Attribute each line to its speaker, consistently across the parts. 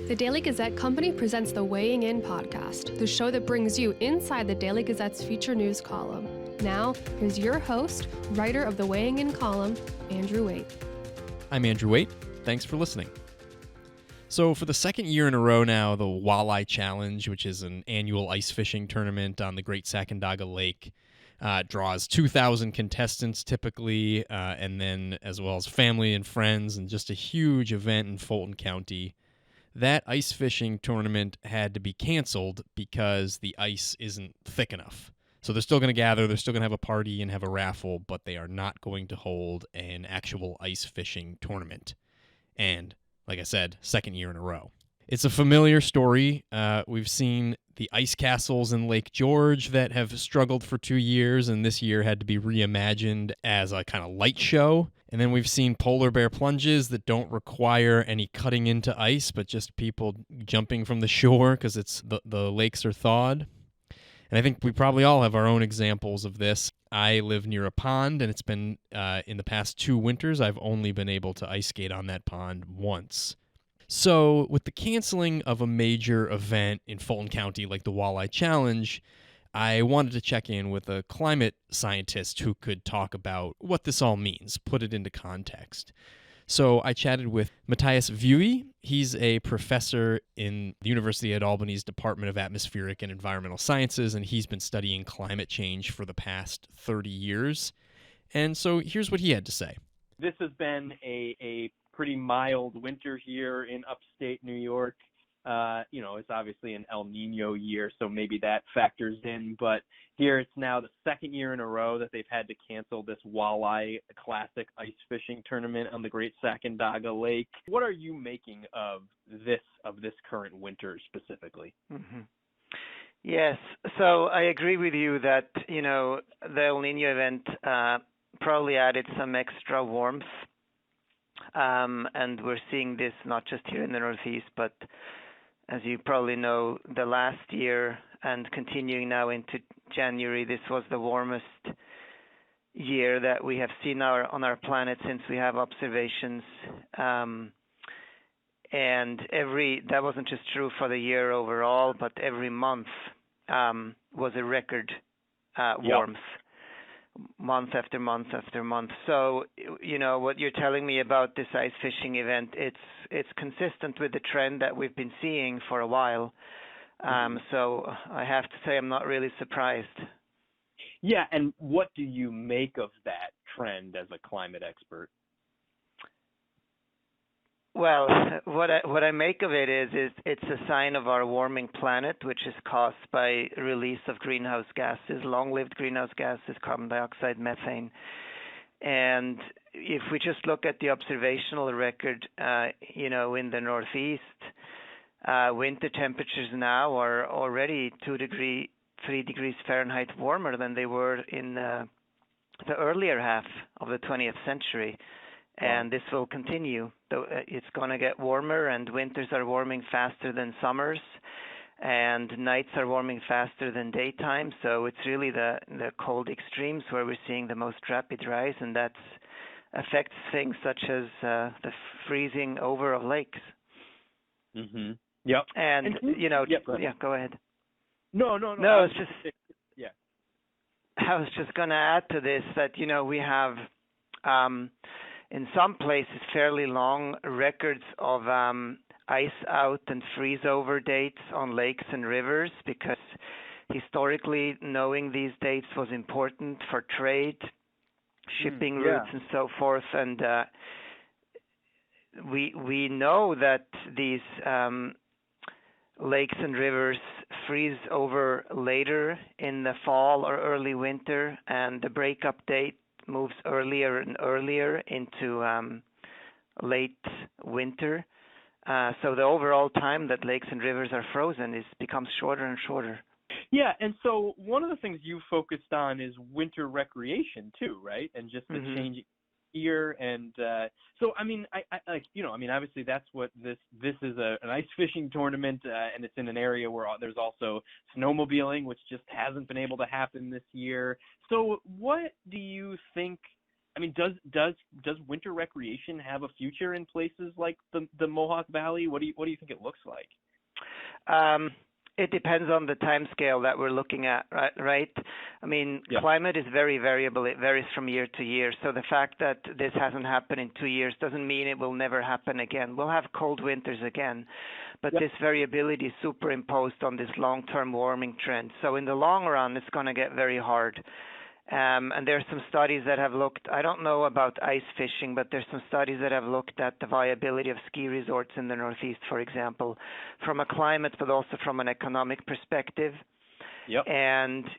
Speaker 1: The Daily Gazette Company presents the Weighing In podcast, the show that brings you inside the Daily Gazette's feature news column. Now, here's your host, writer of the Weighing In column, Andrew Waite.
Speaker 2: I'm Andrew Waite. Thanks for listening. So for the second year in a row now, the Walleye Challenge, which is an annual ice fishing tournament on the Great Sacandaga Lake, draws 2,000 contestants typically, and then as well as family and friends, and just a huge event in Fulton County. That ice fishing tournament had to be canceled because the ice isn't thick enough. So they're still going to gather, they're still going to have a party and have a raffle, but they are not going to hold an actual ice fishing tournament. And, like I said, second year in a row. It's a familiar story. We've seen the ice castles in Lake George that have struggled for 2 years, and this year had to be reimagined as a kind of light show. And then we've seen polar bear plunges that don't require any cutting into ice, but just people jumping from the shore because the lakes are thawed. And I think we probably all have our own examples of this. I live near a pond, and it's been, in the past 2 winters, I've only been able to ice skate on that pond once. So with the canceling of a major event in Fulton County like the Walleye Challenge, I wanted to check in with a climate scientist who could talk about what this all means, put it into context. So I chatted with Matthias Vuy. He's a professor in the University at Albany's Department of Atmospheric and Environmental Sciences, and he's been studying climate change for the past 30 years. And so here's what he had to say.
Speaker 3: This has been a pretty mild winter here in upstate New York. It's obviously an El Nino year, so maybe that factors in. But here it's now the second year in a row that they've had to cancel this Walleye Classic ice fishing tournament on the Great Sacandaga Lake. What are you making of this current winter specifically?
Speaker 4: Mm-hmm. Yes, so I agree with you that, the El Nino event probably added some extra warmth. And we're seeing this not just here in the Northeast, but as you probably know, the last year and continuing now into January, this was the warmest year that we have seen on our planet since we have observations. And that wasn't just true for the year overall, but every month was a record warmth. Month after month after month. So, what you're telling me about this ice fishing event, it's consistent with the trend that we've been seeing for a while. So I have to say I'm not really surprised.
Speaker 3: Yeah, and what do you make of that trend as a climate expert?
Speaker 4: Well, what I make of it is it's a sign of our warming planet, which is caused by release of greenhouse gases, long-lived greenhouse gases, carbon dioxide, methane. And if we just look at the observational record, in the Northeast, winter temperatures now are already 3 degrees Fahrenheit warmer than they were in the earlier half of the 20th century. And this will continue. It's going to get warmer, and winters are warming faster than summers, and nights are warming faster than daytime. So it's really the cold extremes where we're seeing the most rapid rise, and that affects things such as the freezing over of lakes.
Speaker 3: Mm-hmm. Yep.
Speaker 4: And go ahead.
Speaker 3: No.
Speaker 4: It's just
Speaker 3: yeah.
Speaker 4: I was just going to add to this that we have. In some places, fairly long records of ice out and freeze over dates on lakes and rivers, because historically knowing these dates was important for trade, shipping routes, and so forth. And we know that these lakes and rivers freeze over later in the fall or early winter, and the breakup date moves earlier and earlier into late winter. So the overall time that lakes and rivers are frozen becomes shorter and shorter.
Speaker 3: Yeah, and so one of the things you focused on is winter recreation too, right? And just the changing year. And so, obviously that's what this is an ice fishing tournament, and it's in an area where there's also snowmobiling, which just hasn't been able to happen this year. So what do you think I mean, does winter recreation have a future in places like the Mohawk Valley? What do you think it looks like?
Speaker 4: It depends on the time scale that we're looking at, right? I mean,
Speaker 3: Yeah.
Speaker 4: climate is very variable. It varies from year to year. So the fact that this hasn't happened in 2 years doesn't mean it will never happen again. We'll have cold winters again, but
Speaker 3: Yep.
Speaker 4: this variability is superimposed on this long-term warming trend. So in the long run, it's going to get very hard. And there's some studies that have looked, I don't know about ice fishing, but there's some studies that have looked at the viability of ski resorts in the Northeast, for example, from a climate, but also from an economic perspective.
Speaker 3: Yep.
Speaker 4: And,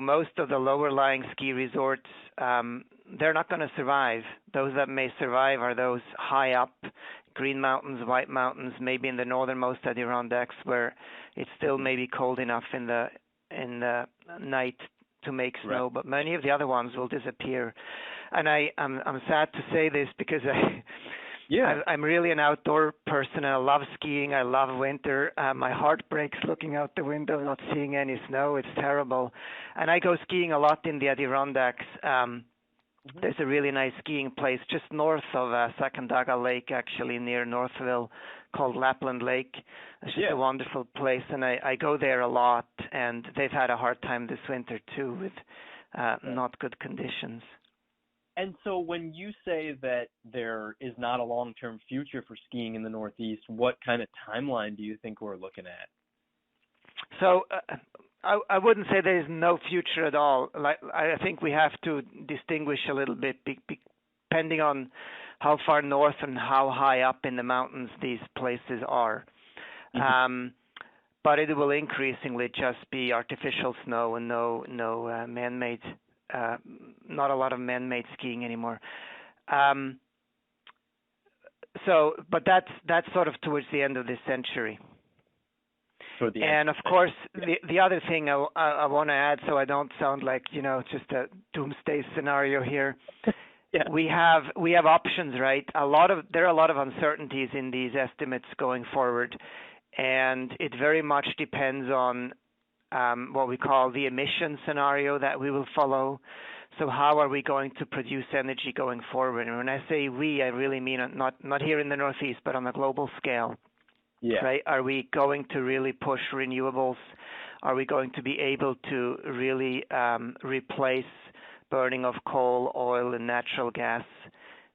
Speaker 4: most of the lower lying ski resorts, they're not going to survive. Those that may survive are those high up, Green Mountains, White Mountains, maybe in the northernmost Adirondacks, where it's still maybe cold enough in the night to make snow,
Speaker 3: Right.
Speaker 4: but many of the other ones will disappear. And I'm sad to say this because I'm really an outdoor person. I love skiing. I love winter. My heart breaks looking out the window, not seeing any snow. It's terrible. And I go skiing a lot in the Adirondacks. There's a really nice skiing place just north of Sacandaga Lake, actually near Northville, called Lapland Lake. It's just a wonderful place, and I go there a lot, and they've had a hard time this winter too with not good conditions.
Speaker 3: And so when you say that there is not a long-term future for skiing in the Northeast, what kind of timeline do you think we're looking at?
Speaker 4: So I wouldn't say there is no future at all. I think we have to distinguish a little bit depending on how far north and how high up in the mountains these places are. But it will increasingly just be artificial snow and no man-made, not a lot of man-made skiing anymore. But that's sort of towards the end of this century. And of course, the other thing I want to add, so I don't sound like just a doomsday scenario here. We have options, right? There are a lot of uncertainties in these estimates going forward, and it very much depends on what we call the emission scenario that we will follow. So how are we going to produce energy going forward? And when I say we, I really mean not here in the Northeast, but on a global scale.
Speaker 3: Yeah.
Speaker 4: Right? Are we going to really push renewables? Are we going to be able to really replace burning of coal, oil, and natural gas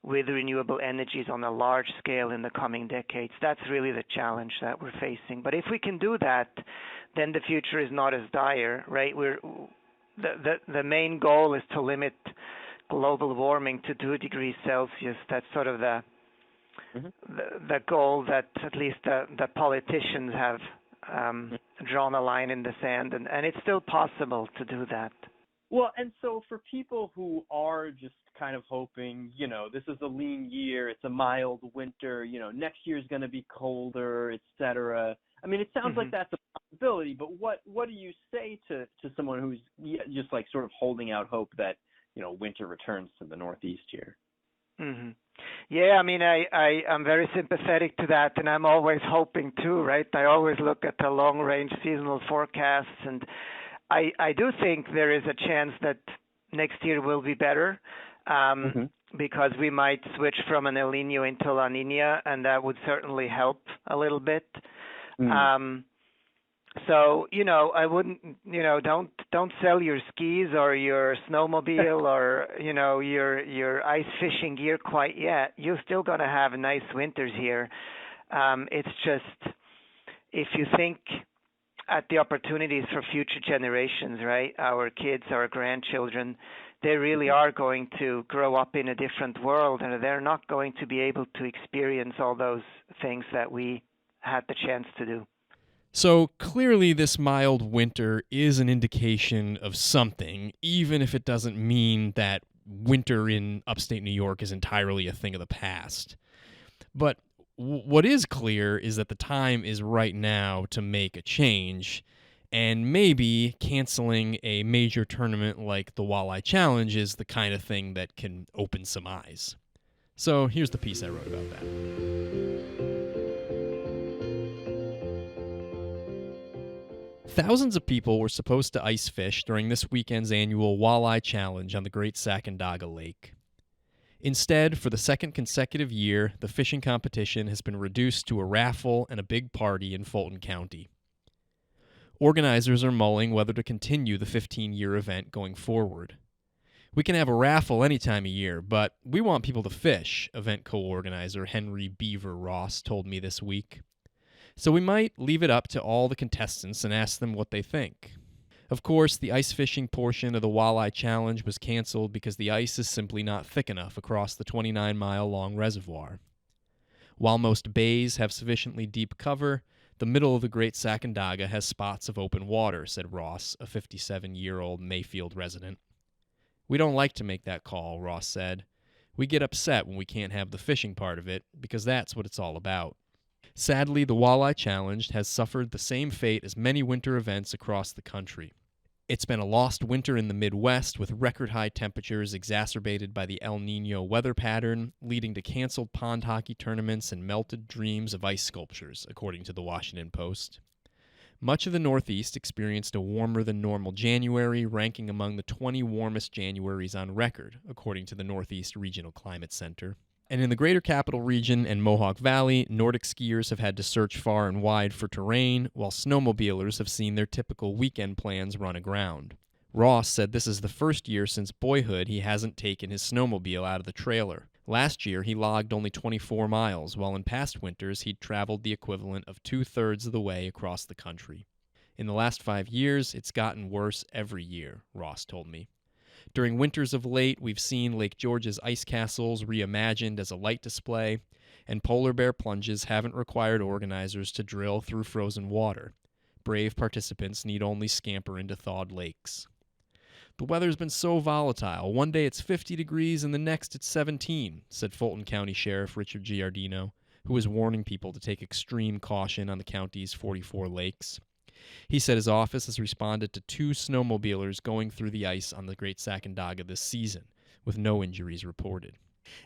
Speaker 4: with renewable energies on a large scale in the coming decades? That's really the challenge that we're facing. But if we can do that, then the future is not as dire, right? The main goal is to limit global warming to 2 degrees Celsius. That's sort of the goal that at least the politicians have drawn a line in the sand, and it's still possible to do that.
Speaker 3: Well, and so for people who are just kind of hoping, this is a lean year, it's a mild winter, next year is going to be colder, et cetera. I mean, it sounds like that's a possibility, but what do you say to someone who's just like sort of holding out hope that, winter returns to the Northeast here?
Speaker 4: Mm-hmm. Yeah, I mean, I'm very sympathetic to that, and I'm always hoping too, right? I always look at the long-range seasonal forecasts, and I do think there is a chance that next year will be better because we might switch from an El Nino into La Nina, and that would certainly help a little bit. So, I wouldn't, don't sell your skis or your snowmobile or, your ice fishing gear quite yet. You're still going to have nice winters here. It's just, if you think at the opportunities for future generations, right, our kids, our grandchildren, they really are going to grow up in a different world, and they're not going to be able to experience all those things that we had the chance to do.
Speaker 2: So clearly this mild winter is an indication of something, even if it doesn't mean that winter in upstate New York is entirely a thing of the past. But what is clear is that the time is right now to make a change, and maybe canceling a major tournament like the Walleye Challenge is the kind of thing that can open some eyes. So here's the piece I wrote about that. Thousands of people were supposed to ice fish during this weekend's annual Walleye Challenge on the Great Sacandaga Lake. Instead, for the second consecutive year, the fishing competition has been reduced to a raffle and a big party in Fulton County. Organizers are mulling whether to continue the 15-year event going forward. We can have a raffle any time of year, but we want people to fish, event co-organizer Henry Beaver Ross told me this week. So we might leave it up to all the contestants and ask them what they think. Of course, the ice fishing portion of the Walleye Challenge was canceled because the ice is simply not thick enough across the 29-mile-long reservoir. While most bays have sufficiently deep cover, the middle of the Great Sacandaga has spots of open water, said Ross, a 57-year-old Mayfield resident. We don't like to make that call, Ross said. We get upset when we can't have the fishing part of it, because that's what it's all about. Sadly, the Walleye Challenge has suffered the same fate as many winter events across the country. It's been a lost winter in the Midwest with record-high temperatures exacerbated by the El Niño weather pattern, leading to canceled pond hockey tournaments and melted dreams of ice sculptures, according to the Washington Post. Much of the Northeast experienced a warmer-than-normal January, ranking among the 20 warmest Januaries on record, according to the Northeast Regional Climate Center. And in the greater capital region and Mohawk Valley, Nordic skiers have had to search far and wide for terrain, while snowmobilers have seen their typical weekend plans run aground. Ross said this is the first year since boyhood he hasn't taken his snowmobile out of the trailer. Last year, he logged only 24 miles, while in past winters he'd traveled the equivalent of 2/3 of the way across the country. In the last 5 years, it's gotten worse every year, Ross told me. During winters of late, we've seen Lake George's ice castles reimagined as a light display, and polar bear plunges haven't required organizers to drill through frozen water. Brave participants need only scamper into thawed lakes. The weather's been so volatile. One day it's 50 degrees and the next it's 17, said Fulton County Sheriff Richard Giardino, who was warning people to take extreme caution on the county's 44 lakes. He said his office has responded to 2 snowmobilers going through the ice on the Great Sacandaga this season, with no injuries reported.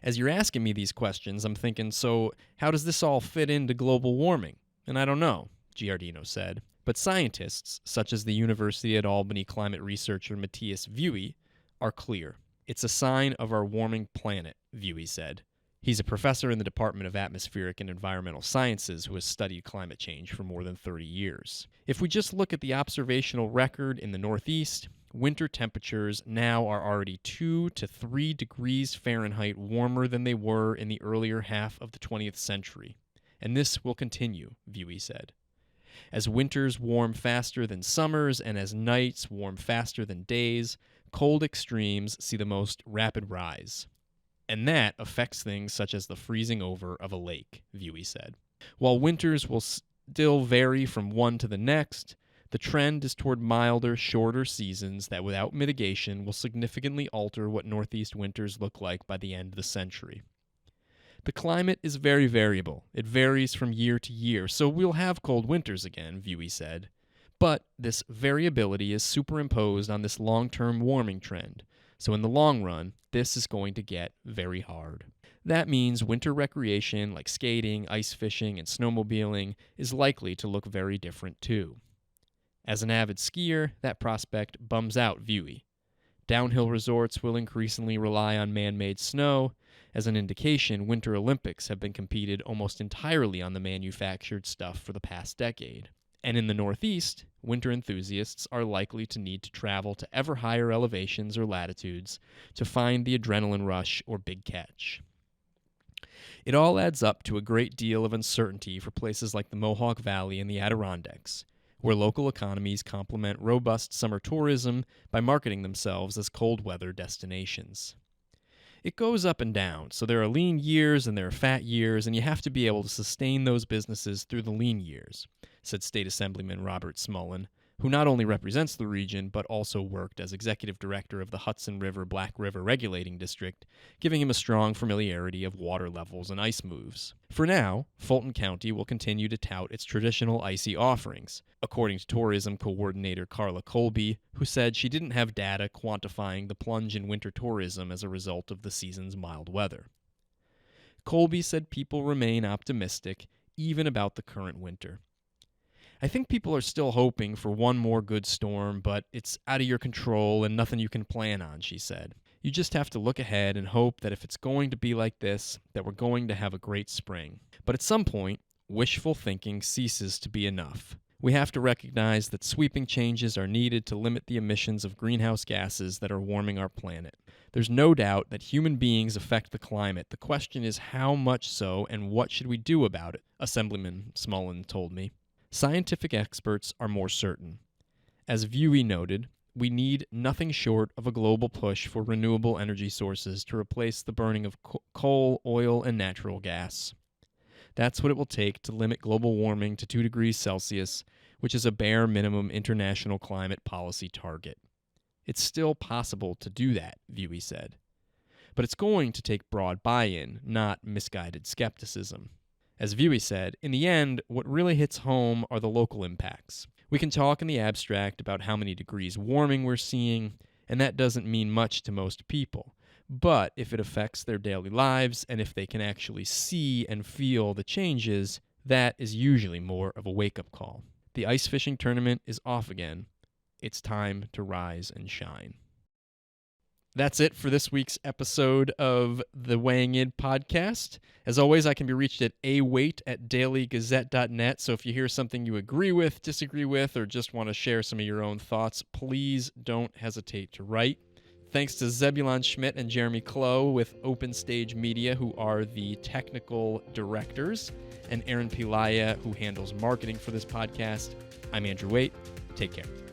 Speaker 2: As you're asking me these questions, I'm thinking, so how does this all fit into global warming? And I don't know, Giardino said. But scientists, such as the University at Albany climate researcher Matthias Vuy, are clear. It's a sign of our warming planet, Vuy said. He's a professor in the Department of Atmospheric and Environmental Sciences who has studied climate change for more than 30 years. If we just look at the observational record in the Northeast, winter temperatures now are already 2 to 3 degrees Fahrenheit warmer than they were in the earlier half of the 20th century. And this will continue, Vuy said. As winters warm faster than summers and as nights warm faster than days, cold extremes see the most rapid rise. And that affects things such as the freezing over of a lake, Vuy said. While winters will still vary from one to the next, the trend is toward milder, shorter seasons that without mitigation will significantly alter what Northeast winters look like by the end of the century. The climate is very variable. It varies from year to year, so we'll have cold winters again, Vuy said. But this variability is superimposed on this long-term warming trend, so in the long run, this is going to get very hard. That means winter recreation like skating, ice fishing, and snowmobiling is likely to look very different too. As an avid skier, that prospect bums out Vuy. Downhill resorts will increasingly rely on man-made snow. As an indication, Winter Olympics have been competed almost entirely on the manufactured stuff for the past decade. And in the Northeast, winter enthusiasts are likely to need to travel to ever higher elevations or latitudes to find the adrenaline rush or big catch. It all adds up to a great deal of uncertainty for places like the Mohawk Valley and the Adirondacks, where local economies complement robust summer tourism by marketing themselves as cold weather destinations. It goes up and down, so there are lean years and there are fat years, and you have to be able to sustain those businesses through the lean years, said State Assemblyman Robert Smullen, who not only represents the region but also worked as executive director of the Hudson River-Black River Regulating District, giving him a strong familiarity of water levels and ice moves. For now, Fulton County will continue to tout its traditional icy offerings, according to tourism coordinator Carla Colby, who said she didn't have data quantifying the plunge in winter tourism as a result of the season's mild weather. Colby said people remain optimistic, even about the current winter. I think people are still hoping for one more good storm, but it's out of your control and nothing you can plan on, she said. You just have to look ahead and hope that if it's going to be like this, that we're going to have a great spring. But at some point, wishful thinking ceases to be enough. We have to recognize that sweeping changes are needed to limit the emissions of greenhouse gases that are warming our planet. There's no doubt that human beings affect the climate. The question is how much so and what should we do about it, Assemblyman Smullen told me. Scientific experts are more certain. As Waite noted, we need nothing short of a global push for renewable energy sources to replace the burning of coal, oil, and natural gas. That's what it will take to limit global warming to 2 degrees Celsius, which is a bare minimum international climate policy target. It's still possible to do that, Waite said. But it's going to take broad buy-in, not misguided skepticism. As Waite said, in the end, what really hits home are the local impacts. We can talk in the abstract about how many degrees warming we're seeing, and that doesn't mean much to most people. But if it affects their daily lives, and if they can actually see and feel the changes, that is usually more of a wake-up call. The ice fishing tournament is off again. It's time to rise and shine. That's it for this week's episode of the Weighing In podcast. As always, I can be reached at awaite@dailygazette.net. So if you hear something you agree with, disagree with, or just want to share some of your own thoughts, please don't hesitate to write. Thanks to Zebulon Schmidt and Jeremy Klo with Open Stage Media, who are the technical directors, and Aaron Pilaya, who handles marketing for this podcast. I'm Andrew Waite. Take care.